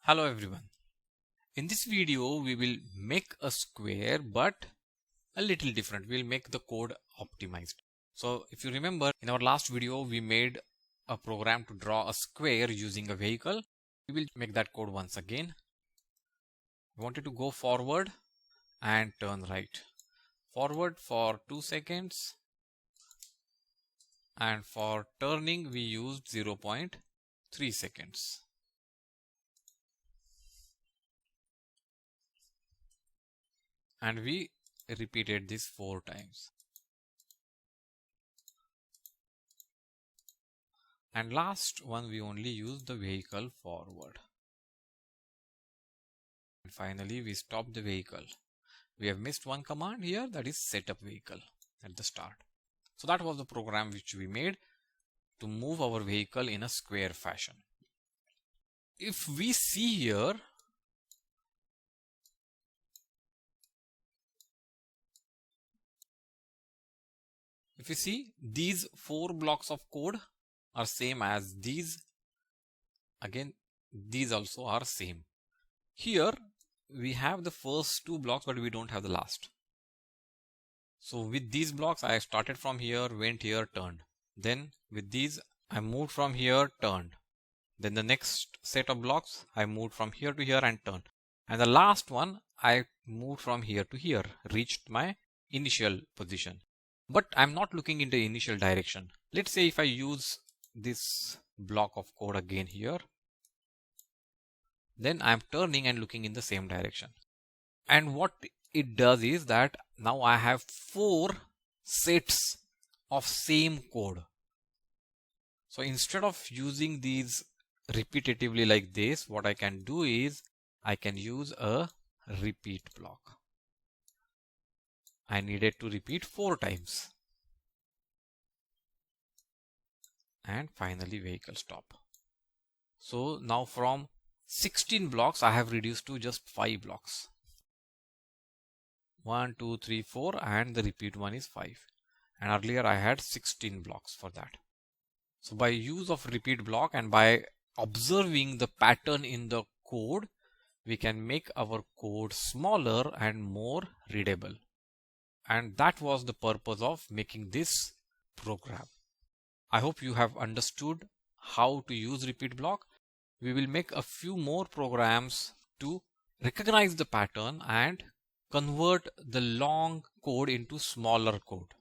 Hello everyone. In this video we will make a square but a little different. We'll make the code optimized. So if you remember, in our last video we made a program to draw a square using a vehicle. We will make that code once again. We wanted to go forward and turn right. Forward for 2 seconds, and for turning we used 0.3 seconds. And we repeated this 4 times. And last one we only use the vehicle forward. And finally we stop the vehicle. We have missed one command here, that is setup vehicle at the start. So that was the program which we made to move our vehicle in a square fashion. If we see here, if you see, these 4 blocks of code are same as these. Again, these also are same. Here we have the first 2 blocks, but we don't have the last. So with these blocks, I started from here, went here, turned. Then with these, I moved from here, turned. Then the next set of blocks, I moved from here to here and turned. And the last one, I moved from here to here, reached my initial position. But I'm not looking in the initial direction. Let's say if I use this block of code again here, then I'm turning and looking in the same direction. And what it does is that now I have 4 sets of same code. So instead of using these repetitively like this, what I can do is I can use a repeat block. I needed to repeat 4 times. And finally vehicle stop. So now from 16 blocks I have reduced to just 5 blocks. 1, 2, 3, 4, and the repeat one is 5. And earlier I had 16 blocks for that. So by use of repeat block and by observing the pattern in the code, we can make our code smaller and more readable. And that was the purpose of making this program. I hope you have understood how to use repeat block. We will make a few more programs to recognize the pattern and convert the long code into smaller code.